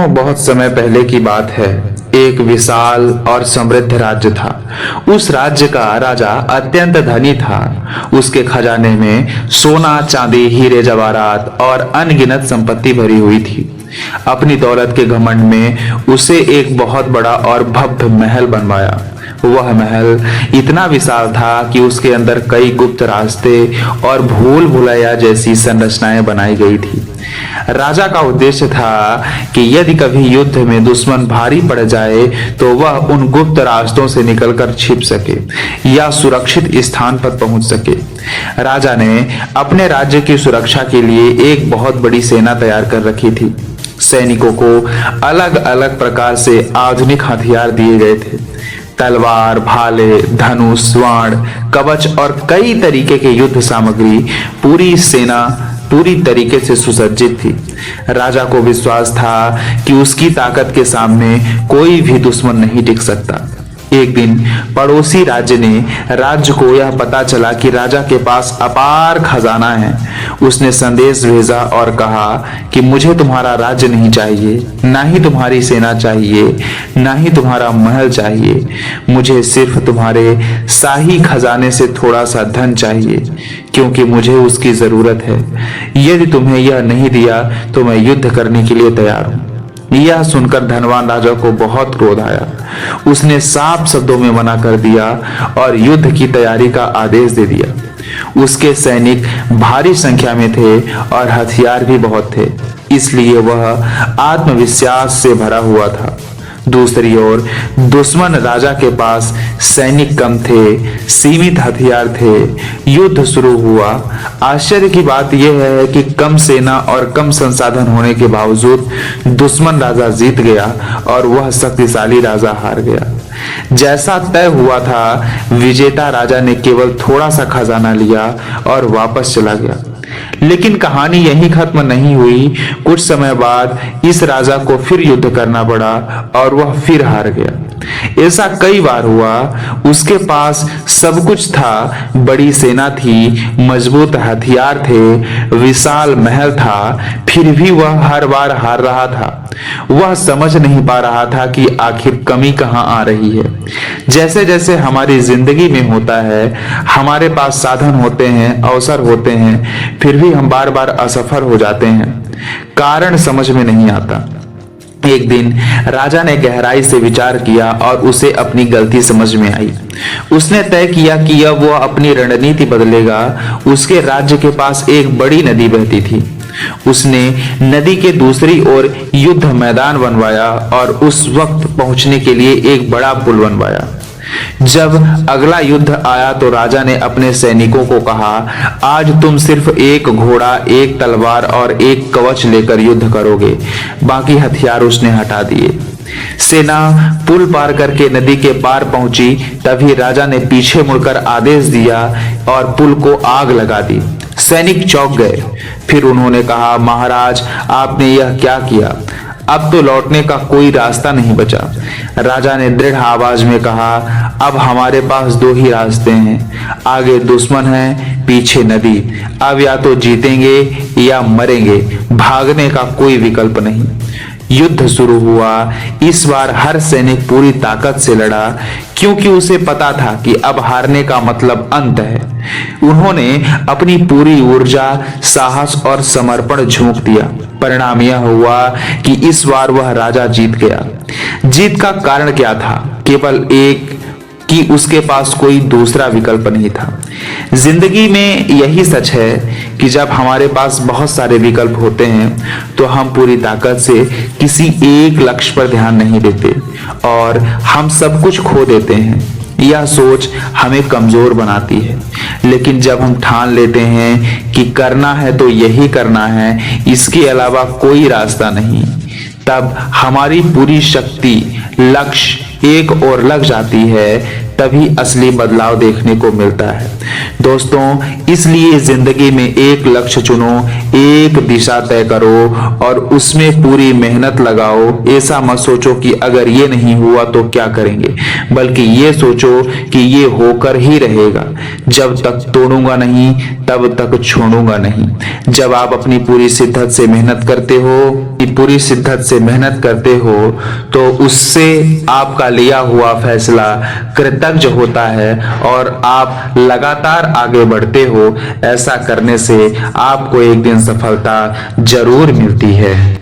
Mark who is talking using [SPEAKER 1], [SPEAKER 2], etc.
[SPEAKER 1] बहुत समय पहले की बात है। एक विशाल और समृद्ध राज्य था। उस राज्य का राजा अत्यंत धनी था। उसके खजाने में सोना, चांदी, हीरे जवाहरात और अनगिनत संपत्ति भरी हुई थी। अपनी दौलत के घमंड में उसे एक बहुत बड़ा और भव्य महल बनवाया। वह महल इतना विशाल था कि उसके अंदर कई गुप्त रास्ते और भूल भुलैया जैसी संरचनाएं बनाई गई थी। राजा का उद्देश्य था कि यदि कभी युद्ध में दुश्मन भारी पड़ जाए तो वह उन गुप्त रास्तों से निकलकर छिप सके या सुरक्षित स्थान पर पहुंच सके। राजा ने अपने राज्य की सुरक्षा के लिए एक बहुत बड़ी सेना तैयार कर रखी थी। सैनिकों को अलग अलग प्रकार से आधुनिक हथियार दिए गए थे। तलवार, भाले, धनुष, बाण, कवच और कई तरीके के युद्ध सामग्री। पूरी सेना पूरी तरीके से सुसज्जित थी। राजा को विश्वास था कि उसकी ताकत के सामने कोई भी दुश्मन नहीं टिक सकता। एक दिन पड़ोसी राज्य ने राज्य को यह पता चला कि राजा के पास अपार खजाना है। उसने संदेश भेजा और कहा कि मुझे तुम्हारा राज्य नहीं चाहिए, ना ही तुम्हारी सेना चाहिए, ना ही तुम्हारा महल चाहिए। मुझे सिर्फ तुम्हारे शाही खजाने से थोड़ा सा धन चाहिए, क्योंकि मुझे उसकी जरूरत है। यदि तुम्हें यह नहीं दिया तो मैं युद्ध करने के लिए तैयार हूं। यह सुनकर धनवान राजा को बहुत क्रोध आया। उसने साफ शब्दों में मना कर दिया और युद्ध की तैयारी का आदेश दे दिया। उसके सैनिक भारी संख्या में थे और हथियार भी बहुत थे, इसलिए वह आत्मविश्वास से भरा हुआ था। दूसरी ओर दुश्मन राजा के पास सैनिक कम थे, सीमित हथियार थे। युद्ध शुरू हुआ। आश्चर्य की बात यह है कि कम सेना और कम संसाधन होने के बावजूद दुश्मन राजा जीत गया और वह शक्तिशाली राजा हार गया। जैसा तय हुआ था, विजेता राजा ने केवल थोड़ा सा खजाना लिया और वापस चला गया। लेकिन कहानी यहीं खत्म नहीं हुई। कुछ समय बाद इस राजा को फिर युद्ध करना पड़ा और वह फिर हार गया। ऐसा कई बार हुआ। उसके पास सब कुछ था, बड़ी सेना थी, मजबूत हथियार थे, विशाल महल था, फिर भी वह हर बार हार रहा था। वह समझ नहीं पा रहा था कि आखिर कमी कहाँ आ रही है। जैसे जैसे हमारी जिंदगी में होता है, हमारे पास साधन होते हैं, अवसर होते हैं, फिर भी हम बार बार असफल हो जाते हैं। कारण समझ में नहीं आता। एक दिन राजा ने गहराई से विचार किया और उसे अपनी गलती समझ में आई। उसने तय किया कि अब वह अपनी रणनीति बदलेगा। उसके राज्य के पास एक बड़ी नदी बहती थी। उसने नदी के दूसरी ओर युद्ध मैदान बनवाया और उस वक्त पहुंचने के लिए एक बड़ा पुल बनवाया। जब अगला युद्ध आया तो राजा ने अपने सैनिकों को कहा, आज तुम सिर्फ एक घोड़ा, एक तलवार और एक कवच लेकर युद्ध करोगे। बाकी हथियार उसने हटा दिए। सेना पुल पार करके नदी के पार पहुंची। तभी राजा ने पीछे मुड़कर आदेश दिया और पुल को आग लगा दी। सैनिक चौंक गए। फिर उन्होंने कहा, महाराज, आपने यह क्या किया? अब तो लौटने का कोई रास्ता नहीं बचा। राजा ने दृढ़ आवाज में कहा, अब हमारे पास दो ही रास्ते हैं। आगे दुश्मन है, पीछे नदी। अब या तो जीतेंगे या मरेंगे, भागने का कोई विकल्प नहीं। युद्ध शुरू हुआ। इस बार हर सैनिक पूरी ताकत से लड़ा, क्योंकि उसे पता था कि अब हारने का मतलब अंत है। उन्होंने अपनी पूरी ऊर्जा, साहस और समर्पण झोंक दिया। परिणाम यह हुआ कि इस बार वह राजा जीत गया। जीत का कारण क्या था? केवल एक कि उसके पास कोई दूसरा विकल्प नहीं था। जिंदगी में यही सच है कि जब हमारे पास बहुत सारे विकल्प होते हैं तो हम पूरी ताकत से किसी एक लक्ष्य पर ध्यान नहीं देते और हम सब कुछ खो देते हैं। यह सोच हमें कमजोर बनाती है। लेकिन जब हम ठान लेते हैं कि करना है तो यही करना है, इसके अलावा कोई रास्ता नहीं, तब हमारी पूरी शक्ति लक्ष्य एक और लग जाती है। तभी असली बदलाव देखने को मिलता है। दोस्तों, इसलिए जिंदगी में एक लक्ष्य चुनो, एक दिशा तय करो और उसमें पूरी मेहनत लगाओ। ऐसा मत सोचो कि अगर ये नहीं हुआ तो क्या करेंगे, बल्कि ये सोचो कि ये होकर ही रहेगा। जब तक तोड़ूंगा नहीं तब तक छोड़ूंगा नहीं। जब आप अपनी पूरी शिद्दत से मेहनत करते हो तो उससे आपका लिया हुआ फैसला कृतज्ञ होता है और आप लगातार आगे बढ़ते हो। ऐसा करने से आपको एक दिन सफलता जरूर मिलती है।